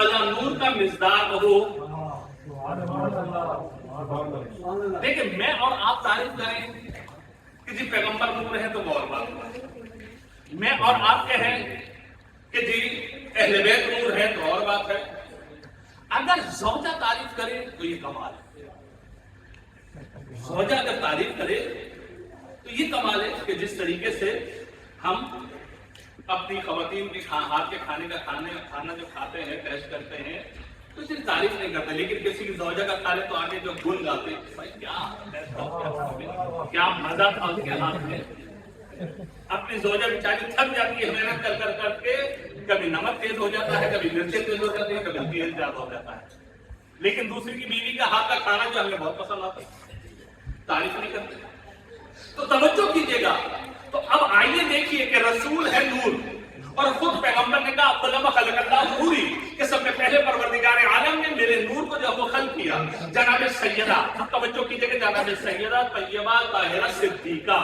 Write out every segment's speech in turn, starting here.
علی نور کا مصداق ہو. دیکھیں میں اور آپ تعریف کریں کہ جی پیغمبر نور ہے تو وہ اور بات ہے. میں اور آپ کہیں کہ جی اہل بیت نور ہے تو اور بات ہے. اگر زوجہ تعریف کرے تو یہ کمال ہے. زوجہ اگر تعریف کرے تو یہ کمال ہے کہ جس طریقے سے ہم اپنی خواتین کے ہاتھ کے کھانے کا کھانا جو کھاتے ہیں ٹیسٹ کرتے ہیں تو صرف تعریف نہیں کرتے, لیکن کسی کی زوجہ کا کھا لے تو آگے جو گن گاتے بھائی کیا مزہ تھا اس کے ہاتھ میں. اپنی زوجہ بیچاری تھک جاتی ہے محنت کر کر کے, کبھی نمک تیز ہو جاتا ہے, کبھی مرچیں تیز ہو جاتی ہے, کبھی تیز زیادہ ہو جاتا ہے, لیکن دوسری کی بیوی کا ہاتھ کا کھانا جو ہمیں بہت پسند آتا ہے تعریف نہیں کرتے. تو توجہ کیجیے گا. تو اب آئیے دیکھیے کہ رسول ہے نور, اور خود پیغمبر نے کہا خلق اللہ نوری کہ سب سے پہلے پروردگار عالم نے میرے نور کو جب وہ خلق کیا. جناب سیدہ, اب توجہ کیجیے کہ جناب سیدہ طیبہ طاہرہ صدیقہ,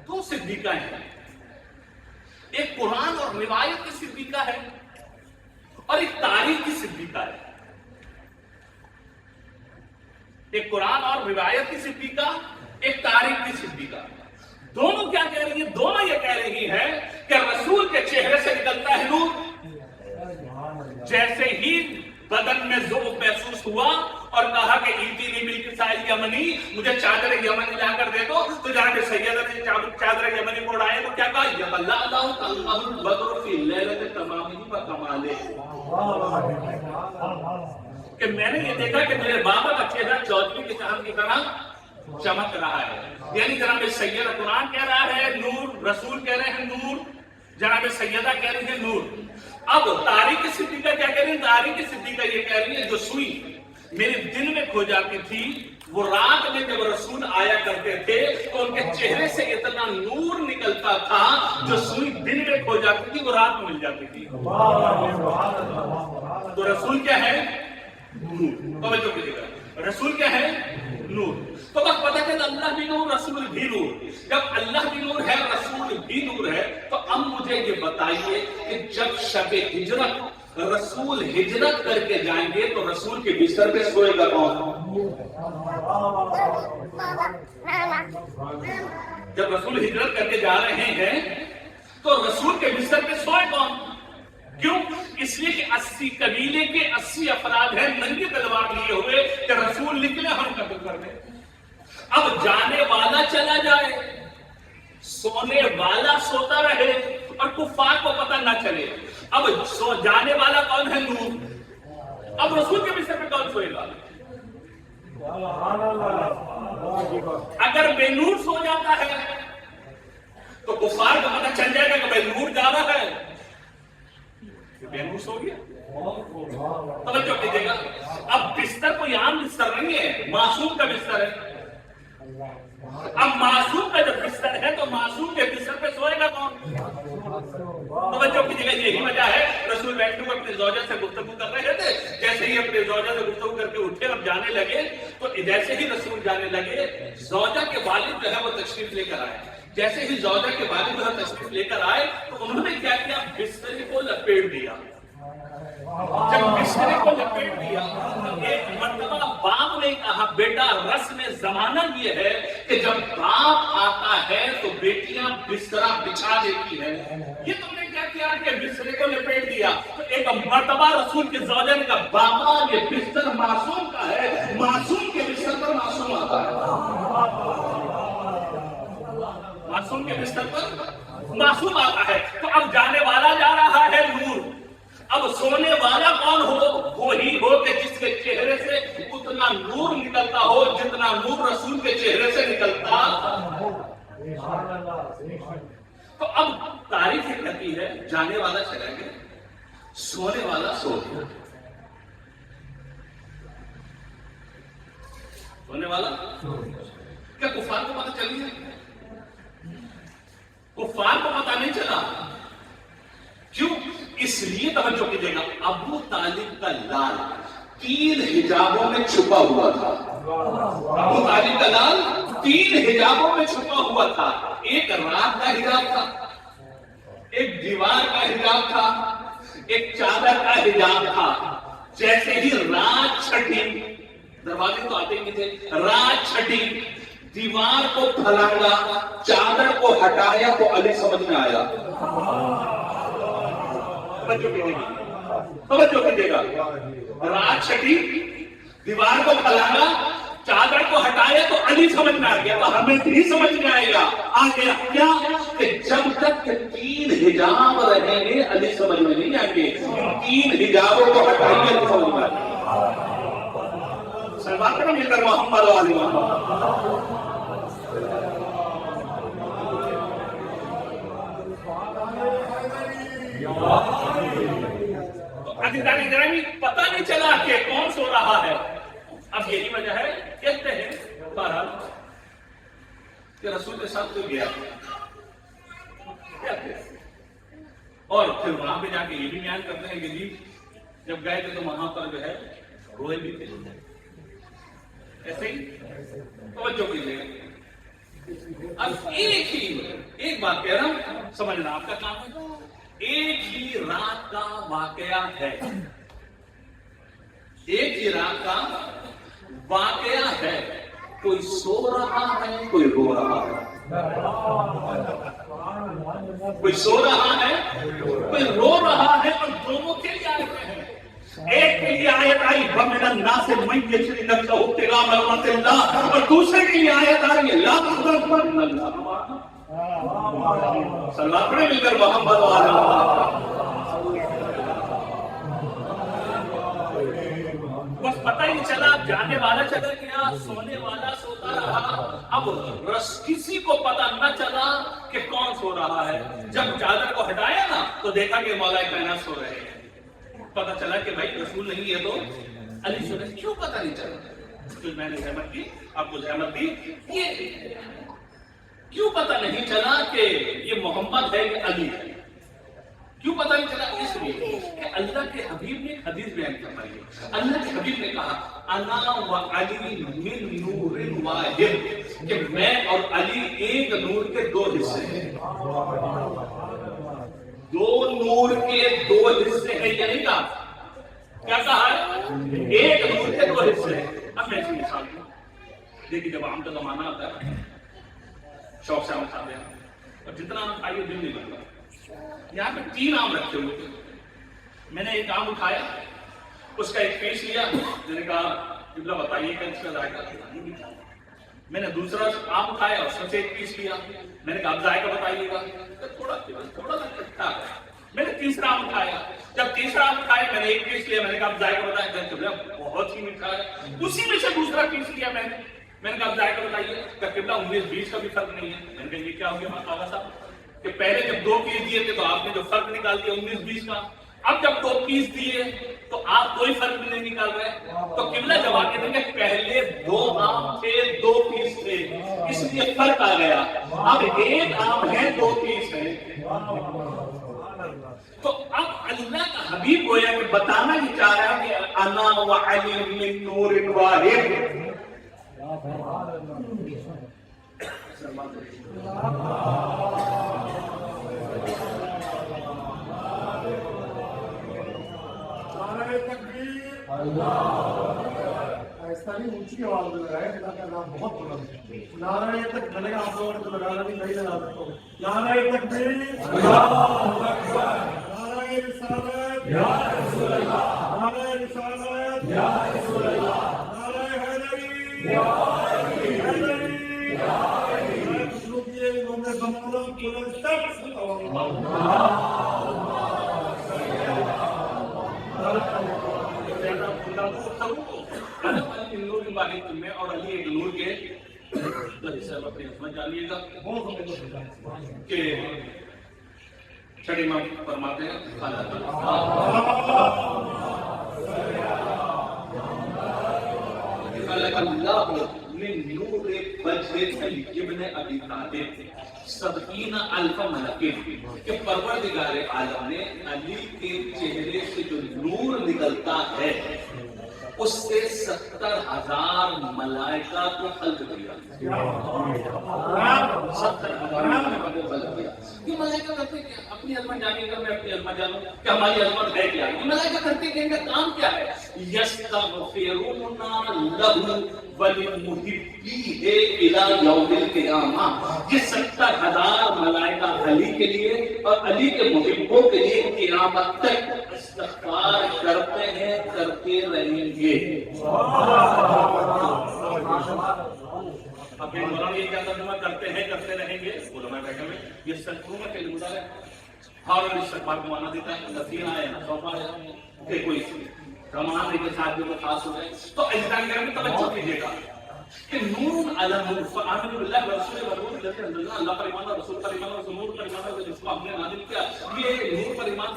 دو صدیقہ ہیں. ایک قرآن اور روایت کی صدیقہ ہے اور ایک تاریخ کی صدیقہ ہے. ایک قرآن اور روایت کی صدیقہ, ایک تاریخ کی صدیقہ. دونوں کیا کہہ رہی ہیں؟ دونوں یہ کہہ رہی ہیں کہ رسول کے چہرے سے نکلتا ہے نور. جیسے ہی بدن میں ذوق محسوس ہوا اور کہا کہ ایتی نہیں مل کے سائل یمنی, مجھے چادر یمنی لا کر دے دو, تو جناب سیدہ نے چادر یمنی کو اڑایا تو کیا کہا یا اللہ البدر فی لیلۃ تمامہ و کمالہ, کہ میں نے یہ دیکھا کہ میرے بابا کا چہرہ چودھویں کے چاند کی طرح چمک رہا ہے. یعنی جناب سیدہ قرآن کہہ رہا ہے نور, رسول کہہ رہے ہیں نور, جناب سیدہ کہہ رہی ہے نور. اب تاریخ صدیقہ کیا کہہ رہی ہے؟ تاریخ صدیقہ یہ کہہ رہی ہے جو سوئی میرے دل میں کھو جاتی تھی وہ رات میں جب رسول آیا کرتے تھے تو ان کے چہرے سے اتنا نور نکلتا تھا, جو سوئی دن میں کھو جاتی تھی وہ رات میں مل جاتی تھی. تو رسول کیا ہے؟ نور. توجہ کیجیے گا, رسول کیا ہے؟ نور. تو بس پتہ چلا اللہ بھی نور رسول بھی نور. جب اللہ بھی نور ہے رسول بھی نور ہے, تو اب مجھے یہ بتائیے کہ جب شب ہجرت رسول ہجرت کر کے جائیں گے تو رسول کے بستر پہ سوئے گا کون؟ جب رسول ہجرت کر کے جا رہے ہیں تو رسول کے بستر پہ سوئے کون؟ کیوں؟ اس لیے کہ 80 قبیلے کے 80 افراد ہیں ننگی تلوار لیے ہوئے کہ رسول نکلے ہم قتل کر دیں. اب جانے والا چلا جائے, سونے والا سوتا رہے اور کفار کو پتہ نہ چلے. اب جانے والا کون ہے؟ نور. اب رسول کے بستر پہ کون سوئے گا؟ اگر بے نور سو جاتا ہے تو کفار کو پتہ چل جائے گا کہ بے نور جا رہا ہے, بے نور سو گیا. توجہ کیجیے گا. اب بستر کوئی عام بستر نہیں ہے, معصوم کا بستر ہے. اب معصوم کا جب بستر ہے تو معصوم کے بستر پہ سوئے گا کون؟ توجہ کیجیے گا. یہی وجہ ہے رسول بیٹھے ہوئے اپنی زوجہ سے گفتگو کر رہے تھے, جیسے ہی اپنی زوجہ سے گفتگو کر کے اٹھے اب جانے لگے تو جیسے ہی رسول جانے لگے زوجہ کے والد جو ہے وہ تشریف لے کر آئے. جیسے ہی زوجہ کے والد جو ہے تشریف لے کر آئے تو انہوں نے کیا کیا؟ بستر کو لپیٹ دیا. جب بستر کو لپیٹ دیا ایک مرتبہ باپ نے کہا بیٹا رسم زمانہ یہ ہے کہ جب باپ آتا ہے تو بیٹیاں بستر بچھا دیتی ہے. یہ تم نے کیا کیا کہ بستر کو لپیٹ دیا. تو ایک مرتبہ رسول کے زوجہ نے کہا بابا یہ بستر معصوم کا ہے, معصوم کے بستر پر معصوم آتا ہے. معصوم کے بستر پر معصوم آتا ہے. تو اب جانے والا جا رہا ہے نور. اب سونے والا کون ہو؟ وہی ہو کہ جس کے چہرے سے اتنا نور نکلتا ہو جتنا نور رسول کے چہرے سے نکلتا ہو. تو اب تعریف یہ کہتی ہے جانے والا چلا گیا, سونے والا سو گیا. سونے والا کیا کفار کو پتہ چلی ہے؟ کفار کو پتہ نہیں چلا. کیوں؟ اس لیے توجہ کیجیے گا ابو طالب کا لال 3 حجابوں میں چھپا ہوا تھا. ابو طالب کا لال 3 حجابوں میں چھپا ہوا تھا. ایک رات کا حجاب تھا, ایک دیوار کا حجاب تھا, ایک چادر کا حجاب تھا. جیسے ہی رات چھٹی, دروازے تو آتے ہی تھے, رات چھٹی, دیوار کو پھلانگا, چادر کو ہٹایا تو علی سمجھ میں آیا. توجہ کیجیے گا, رات چھٹی, دیوار کو پھلانگا, چادر کو ہٹایا تو علی سمجھ میں آ گیا. تو ہمیں بھی سمجھ میں آئے گا آگے کیا کہ جب تک 3 حجاب رہیں گے علی سمجھ میں نہیں آئیں گے. 3 حجابوں کو ہٹائیں گے علی سمجھ میں آئیں گے. سلمان کرم مل کر محمد و علی محمد. پتہ نہیں چلا کہ کون سو رہا ہے. اب یہی وجہ ہے کہتے ہیں بہرحال کہ رسول کے ساتھ تو گیا اور پھر وہاں پہ جا کے یہ بھی بیان کرتے ہیں کہ جی جب گئے تھے تو وہاں پر جو ہے روئے بھی تھے. ایسے ہی توجہ کیجیے. اب ایک بات کہہ رہا ہوں, سمجھنا آپ کا کام ہے. ایک ہی رات کا واقعہ ہے, ایک ہی رات کا واقعہ ہے. کوئی سو رہا ہے, کوئی رو رہا ہے. کوئی سو رہا ہے, کوئی رو رہا ہے, اور دونوں کے لیے آئے ہیں. ایک کے لیے آیت آئی وَمِنَ النَّاسِ مَن يَشْرِي نَفْسَهُ ابْتِغَاءَ مَرْضَاتِ اللَّهِ, اور دوسرے کے لیے آیت آ رہی ہے لَا تَحْزَنْ إِنَّ اللَّهَ مَعَنَا. سلمان مل کر محمد والا. بس پتہ ہی نہیں چلا, جانے والا چلا گیا, سونے والا سوتا رہا. اب کسی کو پتہ نہ چلا کہ کون سو رہا ہے. جب چادر کو ہٹایا نا تو دیکھا کہ مولا کائنات سو رہے ہیں. پتہ چلا کہ بھائی رسول نہیں ہے تو علی سو رہے. کیوں پتہ نہیں چلا؟ پھر میں نے زحمت کی, آپ کو زحمت دی. یہ کیوں پتہ نہیں چلا کہ یہ محمد ہے کہ علی ہے؟ کیوں پتہ نہیں چلا؟ اس لیے کہ اللہ کے حبیب نے ایک حدیث بیان فرمائی ہے. اللہ کے حبیب نے کہا انا و علی من نور واحد, کہ میں اور علی ایک نور کے 2 حصے ہیں. 2 نور کے 2 حصے ہیں. یہ نہیں کہا, کیا کہا ہے؟ ایک نور کے 2 حصے ہیں. اب میں اس مثال دوں. دیکھیے جب آم کا زمانہ آتا ہے, شوق سے آم کھاتے ہیں, اور جتنا آم کھائیے دل نہیں بنتا. یہاں پہ 3 آم رکھے ہوئے تھے. میں نے ایک آم اٹھایا, اس کا ایک پیس لیا, میں نے کہا قبلہ بتائیے کہ اس کا ذائقہ. میں نے دوسرا آم اٹھایا, اس سے ایک پیس لیا, میں نے کہا اب ذائقہ بتائیے گا. تھوڑا سا کھٹا ہے. میں نے تیسرا آم اٹھایا, جب تیسرا آم اٹھایا میں نے ایک پیس لیا, میں نے کہا اب ذائقہ بتائیے. قبلہ بہت ہی میٹھا ہے. اسی میں سے دوسرا پیس لیا میں نے کہا اب ذائقہ بتائیے. قبلہ 19-20 کا بھی فرق نہیں ہے. میں نے کہا یہ کیا ہو گیا آغا صاحب کہ پہلے جب 2 پیس دیے تھے تو آپ نے جو فرق نکال دیا 19-20 کا. اب جب 2 پیس دیے تو آپ کوئی فرق بھی نہیں نکال رہے. تو قبلہ جواب دیں گے پہلے 2 آم تھے 2 پیس تھے, اس لیے فرق آ گیا. اب ایک آم ہے 2 پیس ہے. تو اب اللہ کا حبیب گویا کہ بتانا ہی چاہ رہا ہے کہ انا و علی من نور واحد. ایسا نہیں اونچی آواز میں لگائے, اللہ کا نام بہت بلند ہے. نعرہ تک بنے گا, آپ لوگوں نے تو لگانا بھی نہیں لگا سکتے. نعرہ تکبیر, اللہ اکبر, نعرہ رسالت, یا رسول اللہ, نعرہ رسالت, یا رسول اللہ, نعرہ حیدری, یا حیدری, یا حیدری. خوشبو کیے انہوں نے بنانا بلند تک میں اور علی ایک نور کے اپنی عظمت جانیے گا کہ چھٹے امام فرماتے ہیں اللہ من نور وجہ ابن ابی طالب 70,000 ملائکہ کہ پروردگار عالم نے علی کے چہرے سے جو نور نکلتا ہے اس سے 70,000 ملائکہ کو خلق کیا. 70,000 ملائکہ کو خلق کیا. یہ ملائکہ کرتے کیا؟ اپنی عظمت جانیں گے، میں اپنی عظمت جانوں کہ ہماری عظمت ہے کیا. یہ ملائکہ کرتے کہ ان کا کام کیا ہے؟ یستغفرون لہ ولمحبیہ الی یوم القیامہ. یہ 70,000 ملائکہ علی کے لیے اور علی کے محبوں کے لیے قیامت تک استغفار کرتے ہیں، کرتے رہیں گے. اب یہ مولانا یہ کیا ترجمہ کرتے ہیں کرتے رہیں گے؟ علماء بیٹھے ہوئے یہ سنتوں میں کئی گزارے اور استغفار کو مانا دیتا ہے. نفیر آئے نا صوفہ ہے کہ کوئی رمضان کے ساتھ جو خاص ہو گئے تو اجزاء میں توجہ کیجیے گا کہ نور علی نور فآمنوا باللہ ورسولہ والنور الذی انزلنا. اللہ پر ایمان اور رسول پر ایمان اور نور پر ایمان اور جس کو ہم نے نازل کیا. یہ نور پر ایمان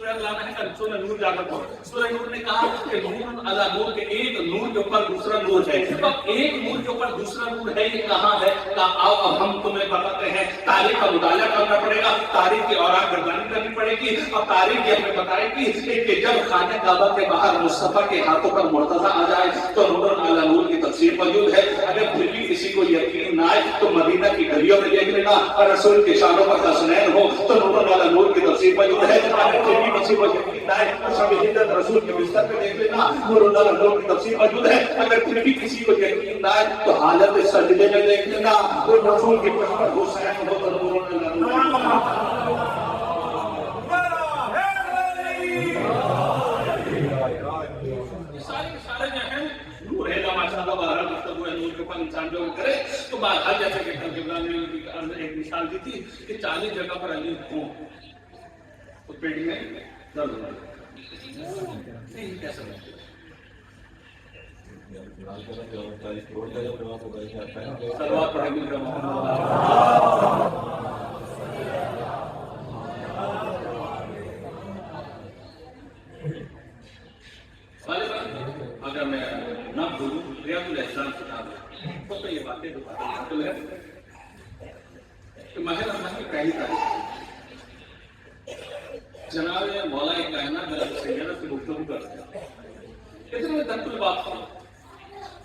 لانا ہے. سورہ نور جا کر پڑھو. سورہ نور نے کہا کہ نور علی نور کے ایک نور کے اوپر دوسرا نور ہے. اب ایک نور کے اوپر دوسرا نور ہے یہ کہاں ہے؟ آؤ اب ہم تمہیں بتاتے ہیں. تاریخ کا مطالعہ کرنا پڑے گا، تاریخ کی اوراق گردانی کرنی پڑے گی. اب تاریخ یہ ہمیں بتائے گی کہ جب خانہ کعبہ کے باہر مصطفیٰ کے ہاتھوں پر مرتضیٰ آ جائے تو نور علی نور کی تفسیر موجود ہے. اگر پھر بھی کسی کو یقین نہ آئے تو مدینہ کی گلیوں میں دیکھ لینا اور رسول کے شانوں پر حسنین ہو تو نور والا نور کی تفسیر موجود ہے. اگر پھر بھی کسی کو یقین نہ آئے تو شب ہجرت رسول کے بستر پہ دیکھ لینا نور والا نور کی تفسیر موجود ہے. اگر پھر بھی کسی کو یقین نہ آئے تو حالت سجدے میں دیکھ لینا وہ رسول کے پشت پر حسین ہو تو نور والا نور. انسان جو کرے تو باہر جیسے کہ جبرائیل نے ایک مثال دی تھی کہ 40 جگہ پر علی ہوں تو پیٹ میں درد ہونا نہیں کیسا لگتا سلوات پڑھیں گے اگر میں نہ بھولوں ریاض الاحسان کتاب ہے تو یہ باتیں جو باتیں ہے کہ ماہ رمضان کی پہلی تاریخ جناب مولا کائنات جناب سیدنا سے گفتگو کرتے ہیں. اتنے میں دخل الباب ہوا.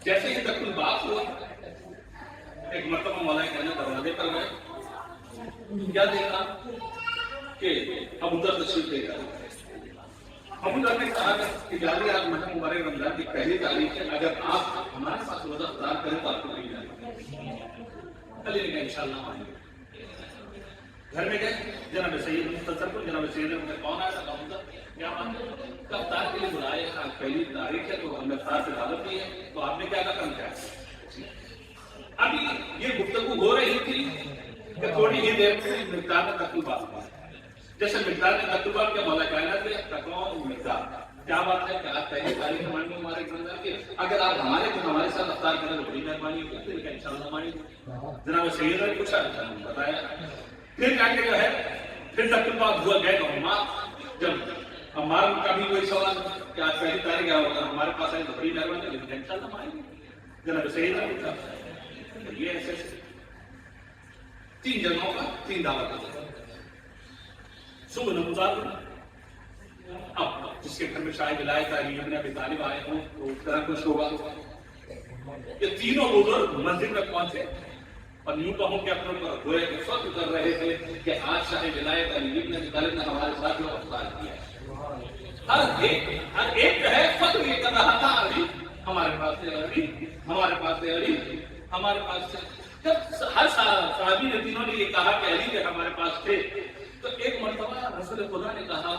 جیسے ہی دخل الباب ہوا ایک مرتبہ مولا کائنات دروازے پر گئے. کیا دیکھا کہ ابو ذر تشریف لے گئے. ابو ذر نے کہا کہ جاری آج ماہ مبارک رمضان کی پہلی تاریخ ہے، اگر آپ ہمارے پاس روزہ افطار کریں تو آپ کو نہیں جائے گا. علی نے کہا انشاءاللہ آئیں گے. گھر میں گئے جناب سید مختصر کو جناب سید نے کون آیا تھا ابو ذر کیا بات ہے کہ افطار کے لیے بلائے آج پہلی تاریخ ہے تو ہم نے افطار سے دعوت دی ہے تو آپ نے کیا کام کیا. ابھی یہ گفتگو ہو رہی تھی کہ تھوڑی ہی دیر میں مقدار میں تقل بات ہوا. جیسے مقدار میں تقل بات کیا مولا کائنات میں تقوام مقدار کیا بات ہے کہ آپ پہلی تاریخ ہمارے ہمارے رمضان کے اگر آپ ہمارے ساتھ افطار کریں تو بڑی مہربانی ہوگی. تو انشاءاللہ مانی جناب سید نے پوچھا بتایا. پھر جا کے جو ہے پھر تک بات ہوا گئے تو عمار جب عمار کا بھی کوئی سوال کہ آج پہلی تاریخ ہوگا ہمارے پاس آئے تو بڑی مہربانی لیکن انشاءاللہ مانیں گے. جناب سید نے پوچھا یہ ایسے 3 جگہوں کا 3 دعوت ہوتا ہے. صبح نماز اب جس کے گھر میں شاید ولایت علی ابن ابی طالب آئے ہوں تو اس طرح کچھ ہوگا. یہ تینوں بزرگ مسجد میں پہنچے اور یوں کہوں کہ اپنے اوپر گویا کہ فخر کر رہے تھے کہ آج شاہ ولایت علی ابن ابی طالب نے ہمارے ساتھ جو افطار کیا ہے. ہر ایک جو ہے فخر یہ کر رہا تھا علی ہمارے پاس سے علی ہمارے پاس سے علی ہمارے پاس سے. جب ہر صحابی نے تینوں نے یہ کہا کہ علی کے ہمارے پاس تھے تو ایک مرتبہ رسول خدا نے کہا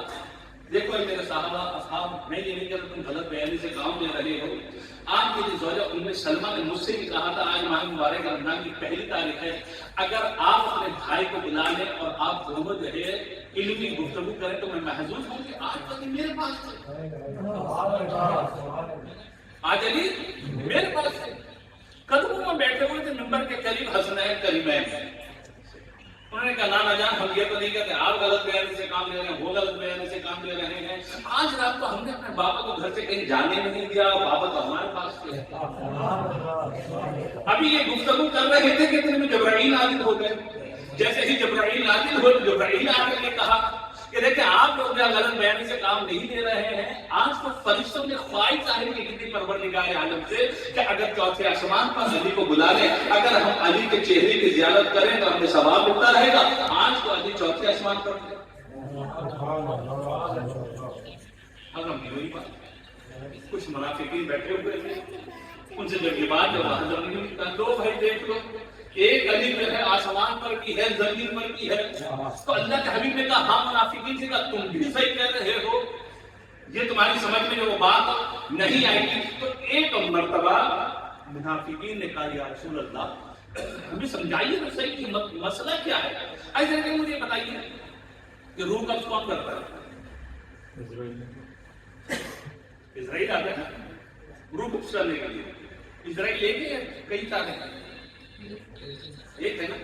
دیکھو میرے صحابہ اصحاب میں یہ نہیں کہ تم غلط بیانی سے کام لے رہے ہو. آج میری زوجہ ام سلمہ نے مجھ سے بھی کہا تھا آج ماہ مبارک رمضان کی پہلی تاریخ ہے اگر آپ اپنے بھائی کو بلا لیں اور آپ دونوں جو ہے علمی گفتگو کریں تو میں محظوظ ہوں کہ آج تک میرے پاس تھے. آج علی میرے پاس تھے قدموں میں بیٹھے ہوئے تھے ممبر کے قریب حسنین کریمین. انہوں نے کہا نانا جان ہم یہ تو نہیں کہتے آپ غلط بیانی سے کام لے رہے ہیں وہ غلط بیانی سے کام لے رہے ہیں. آج رات کو ہم نے اپنے بابا کو گھر سے کہیں جانے نہیں دیا بابا تو ہمارے پاس تھے. ابھی یہ گفتگو کر رہے تھے کہ اتنے میں جبرائیل نازل ہو گئے. جیسے ہی جبرائیل نازل ہو جبرائیل آ کر کے کہا کہ دیکھیں آپ لوگ جو غلط بیانی سے کام نہیں لے رہے ہیں، آج تو فرشتوں نے خواہش ظاہر کی تھی پروردگار عالم سے کہ اگر چوتھے آسمان پر علی کو بلا لیں، اگر ہم علی کے چہرے کی زیارت کریں تو ہمیں ثواب ملتا رہے گا۔ آج تو علی چوتھے آسمان پر ہے۔ ہم وہی بات، کچھ منافقین بیٹھے ہوئے تھے، ان سے جب یہ بات جب حضرت نے کہا دو بھائی دیکھ لو، ایک علی جو ہے آسمان پر بھی ہے، زمین پر بھی ہے۔ تو اللہ کے حبیب نے کہا ہاں، منافقین سے کہا تم بھی صحیح کہہ رہے ہو، یہ تمہاری سمجھ میں جو وہ بات نہیں آئے گی۔ تو ایک مرتبہ منافقین نے کہا یا رسول اللہ ہمیں سمجھائیے تو صحیح کہ مسئلہ کیا ہے، ایسے کہ مجھے بتائیے کہ روح قبض کون کرتا ہے؟ اسرائیل آتا ہے روح قبض کرنے کے لیے، اسرائیل لے کے کئی سارے ایک ہے نا،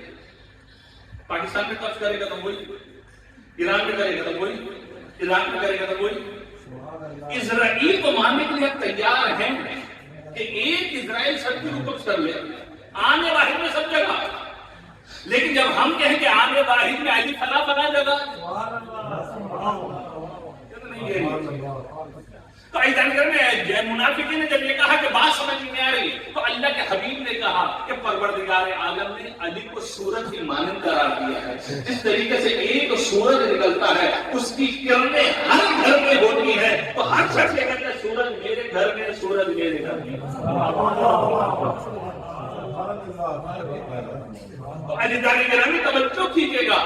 پاکستان میں قبض کرے گا تو وہی، ایران میں کرے گا تو وہی، عراق میں کرے گا تو وہی۔ اسرائیل کو ماننے کے لیے تیار ہیں کہ ایک اسرائیل سب کی روح قبض کر لے، آنے واحد میں سب جگہ، لیکن جب ہم کہیں کہ آنے واحد میں علی فلاں فلاں جگہ، تو ایسا میں منافقین نے جب یہ کہا کہ بات سمجھ میں آ رہی تو اللہ کے حبیب نے کہا کہ پروردگار عالم نے علی کو سورج کی مانند قرار دیا ہے۔ جس طریقے سے ایک سورج نکلتا ہے، اس کی کرنیں ہر گھر میں ہوتی ہیں، تو ہر شخص یہ کہتا ہے سورج میرے گھر میں، سورج میرے گھر میں۔ تو علی داری گرامی توجہ کیجیے گا۔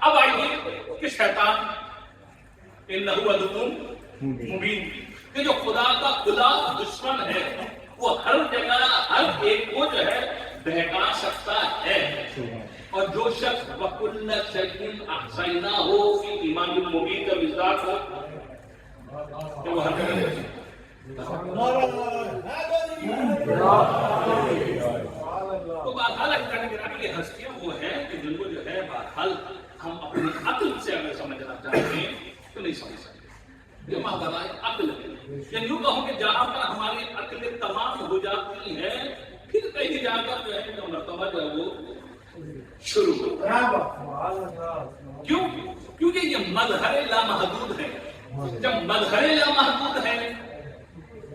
اب آئیے کہ شیطان انہ عدو مبین، کہ جو خدا کا کھلا دشمن ہے، وہ ہر جگہ ہر ایک کو جو ہے بہکا سکتا ہے، اور جو شخص وَكُلَّ شَيْءٍ أَحْصَيْنَاهُ فِي إِمَامٍ مُبِينٍ کا مصداق ہو کہ وہ ہر جگہ تو بہرحال یہ ہستیاں وہ ہیں کہ جن کو جو ہے بہرحال ہم اپنی عقل سے اگر سمجھنا چاہتے ہیں تو نہیں سمجھ سکتے۔ یہ ماورائے عقل ہے، یعنی یوں کہوں کہ جہاں پر ہماری عقل تمام ہو جاتی ہے، پھر کہیں جا کر جو ہے جو مرتبہ جو ہے وہ شروع ہوتا ہے۔ کیوں؟ کیونکہ یہ مظہر لامحدود ہے۔ جب مظہر لامحدود ہے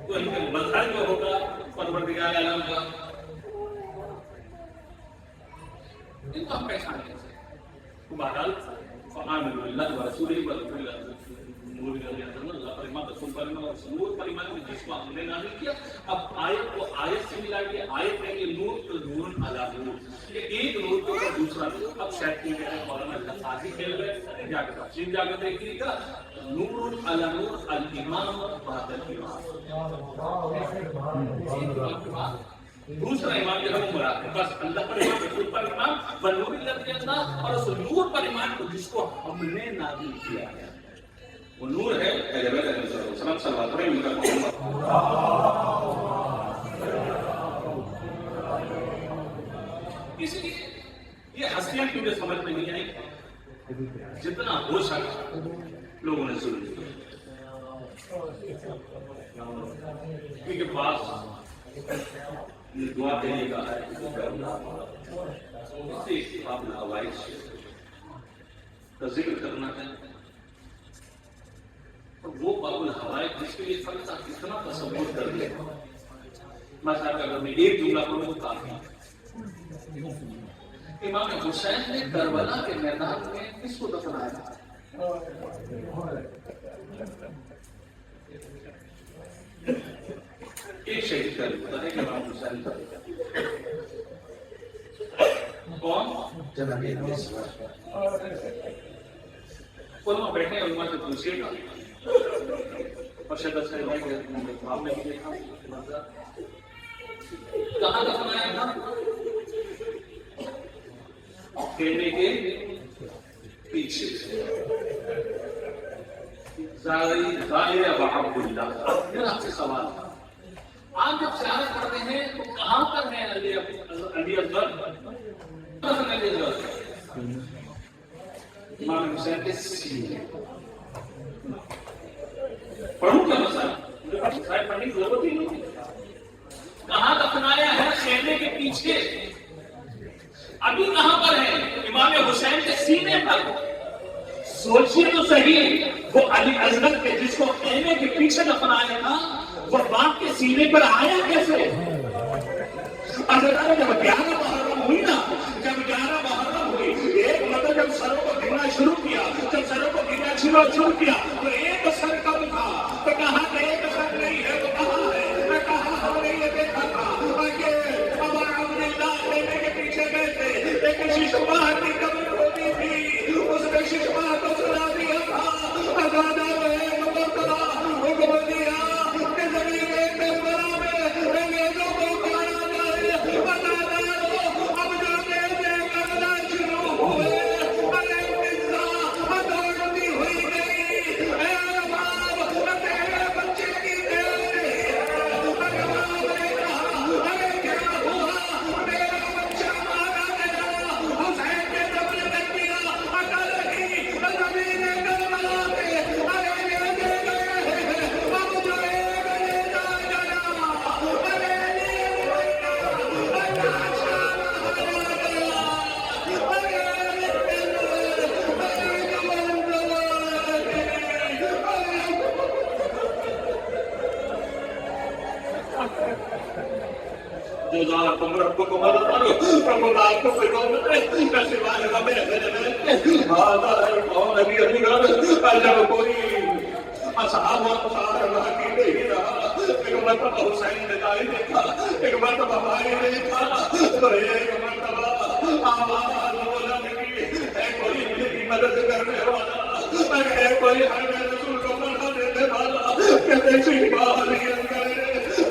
تو ان کا مظہر جو ہوگا پروردگار عالم کا، ان کو ہم پہچان کیسے؟ بہرحال فآمنوا باللہ ورسولہ ورسول اللہ پر ایمان رسول پر ایمان اور نور پر ایمان جس کو ہم نے نازل کیا۔ اب آیت کو آیت سے ملا کے آیت ہے کہ نور تو نور علی نور، یہ ایک نور کے اوپر دوسرا نور۔ اب شاید کہ میرے مولانا اللہ قاضی کھیل رہے جا کے تفصیل جا کے دیکھیے گا، نور علی نور الامام بعد الامام، دوسرا امام جو ہے وہ مراد ہے، بس اللہ پر ایمان رسول پر ایمان ونور الذی اللہ، اور اس نور پر ایمان کو جس کو ہم نے نازل کیا ہے، وہ نور ہے اہل بیت علیہ السلام صلوات علیہ وسلم۔ اس لیے یہ ہستیاں کیونکہ سمجھ میں نہیں آئی، جتنا ہو سکا لوگوں نے ضرور کیا، کیونکہ بعض دعا دینے کا ہے قابل حوائج کا ذکر کرنا ہے، وہ باب الحوائج جس کے لیے فرق کتنا تصور کر لے۔ مثلا اگر میں ایک جملہ پڑھوں تو کافی، امام حسین نے کربلا کے میدان میں کس کو دفنایا؟ ایک شہید کا لکھتا ہے کہ امام حسین کا کون؟ جناب علماء بیٹھے ہیں، علماء سے پوچھیے گا، اور شدت سے خواب میں بھی دیکھا کہاں دفنایا تھا؟ خیمے کے پیچھے ظاہر وحب اللہ۔ میرا آپ سے سوال تھا، آپ جب سیاحت کرتے ہیں تو کہاں پر ہے علی اکبر؟ امام حسین کے سینے پڑھوں کیا مسئلہ؟ مسائل پڑھنے کی ضرورت ہی نہیں، کہاں دفنایا ہے؟ خیمے کے پیچھے۔ ابھی کہاں پر ہے؟ امام حسین کے سینے پر، سوچیے تو صحیح، وہ علی اصغر کے جس کو خیمے کے پیچھے دفنایا تھا، وہ باپ کے سینے پر آیا کیسے؟ جب 11 محرم ہوئی نا، جب 11 محرم ہوئی، ایک مطلب جب سروں کو گرنا شروع کیا، جب سروں کو گرنا شروع کیا تو ایک سر کب تھا؟ تو کہا کہ ایک سر نہیں ہے، وہ کہاں ہے؟ میں کہا ہم نے یہ دیکھا تھا کہ ابا عبداللہ خیمے کے پیچھے گئے تھے، ایک ششماہ کی قبر ہوتی تھی، اس نے ششماہ کو سلا دیا تھا، ازادہ میں ایک مرتبہ حکم دیا کہ زمین کے برا میں انگریزوں کو کھانا جائے، اب جو دینے کرنا شروع ہوئے، ارے پزا دوڑتی ہوئی گئی، اے باپ تیرے بچے کی دیر نہیں ہے، ارے باپ نے کہا ارے کیا ہوا، میرا بچہ مارا گیا، حسین نے قبر کر دیا، اکل ہی زمین کربلا پہ ارے لے دے گئے ہیں، اب جو ایک لے جا گیا، ارے جزاكم ربكم ربكم آپ کو کوئی کا سوائے ہمیں هذا القول نبی علی جب کوئی اصحاب اللہ کی نہیں رہا، ایک مرتبہ حسین نے دائی دیکھا، ایک مرتبہ بھائی نے دیکھا، تو ایک مرتبہ آواز بولا نبی ہے کوئی میری مدد کرنے والا، ہے کوئی ہر رسول کو پڑھا دینے والا، کہ دیکھی باہر کرے،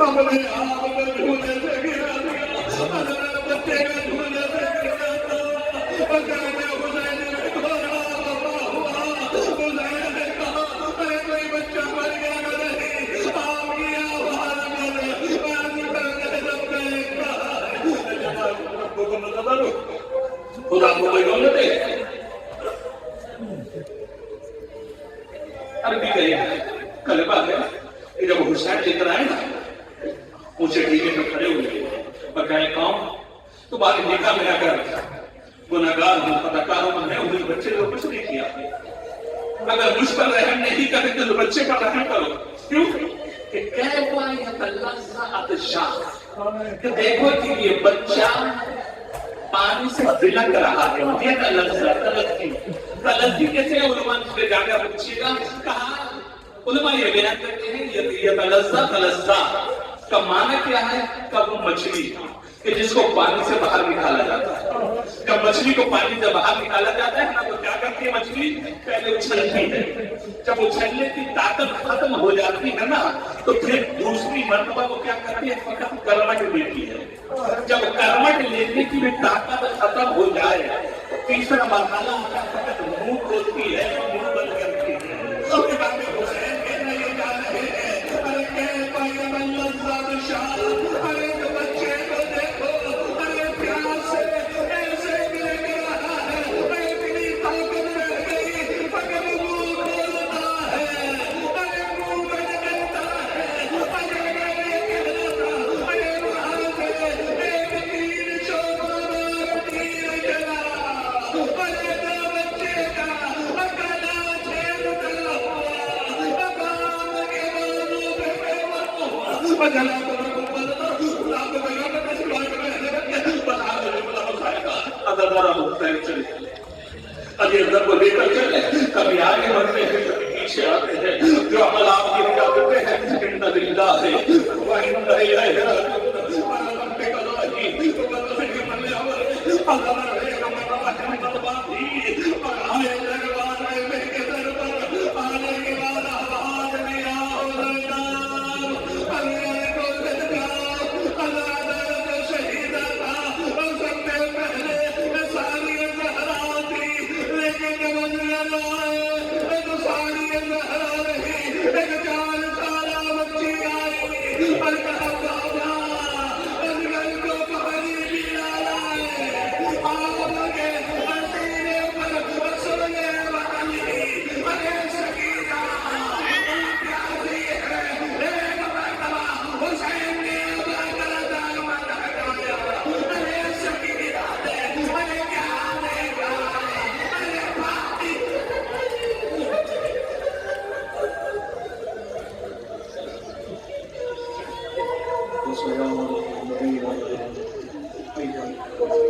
ہم نے آپ کو جھولے سے گرا دیا، اگر بچے کا جھولے سے گرا تھا، اگر میں حسین نے کھولا بابا ہوا، حسین نے کہا ارے کوئی بچہ مر گیا نہیں، آپ کی آواز میں بات کرنے سب نے کہا جناب کو مطلب خدا کو کوئی دولت ہے عربی کہے کلمہ ہے، جب حسین لے کر آئے نا اونچے ٹھیکے میں کھڑے ہوئے اور کہے قوم تمہاری نکاح میں اگر گناہگار ہوں، خطاکار ہوں، میں انہیں بچے کو کچھ نہیں کیا، اگر مجھ پر رحم نہیں کرتے تو بچے پر رحم کرو، کیوں کہ کیفا یتلذذ الشاہ، کہ دیکھو کہ یہ بچہ پانی سے بلک رہا ہے، یہ تلذذ کیسے علماء نے جا کر پوچھیے گا، کہا علماء یہ بیان کرتے ہیں یہ تلذذ کا معنی کیا ہے؟ کہ وہ مچھلی کہ جس کو پانی سے باہر نکالا جاتا ہے، جب مچھلی کو پانی سے باہر نکالا جاتا ہے نا تو کیا کرتی ہے مچھلی؟ پہلے اچھلتی ہے، جب اچھلنے کی طاقت ختم ہو جاتی ہے نا تو پھر دوسری مرتبہ وہ کیا کرتی ہے؟ فقط کرمٹ لیتی ہے، جب کرمٹ لینے کی بھی طاقت ختم ہو جائے تیسرا مرحلہ فقط منہ کھولتی ہے، منہ بند کرتی ہے، اور امام حسین کہنا یہ جا رہے ہیں ارے کیفا یتلذذ الشاہ، ارے بچے کو دیکھو، ارے پیار سے ایسے گرے رہا ہے، اتنی طاقت رہ گئی مگر منہ کھولتا ہے، ارے منہ بند کرتا ہے، ارے میں یہ کہنا تھا ارے وہاں سے ایک تیر چوبہ تیر چلا، ارے دو بچے کا اکلا چھیدتا ہوا اقام کے بازو پہ پیمر ہوا، جناب ابھی اندر کو لے کر چلے، کبھی آگے بڑھتے ہیں کبھی پیچھے آتے ہیں، جو عمل آپ کی نکاح کرتے ہیں ان للہ ہے وَإِنَّ إِلَيْهِ رَاجِعُونَ، اللہ کے قضائی تو بدل سے مرنے والے اللہ رہے گا مرنے والے اور آئے دربار میں کے در پر آنے کے بعد آواز دیا حسین اللہ کو لگاؤ، اللہ درد شہیدہ تھا اور سب سے پہلے ساری زہرا تھی، لیکن جب نظر آئے تو ساری زہرا رہی، ایک 4 سالہ بچی آئی اور کہا بابا ہے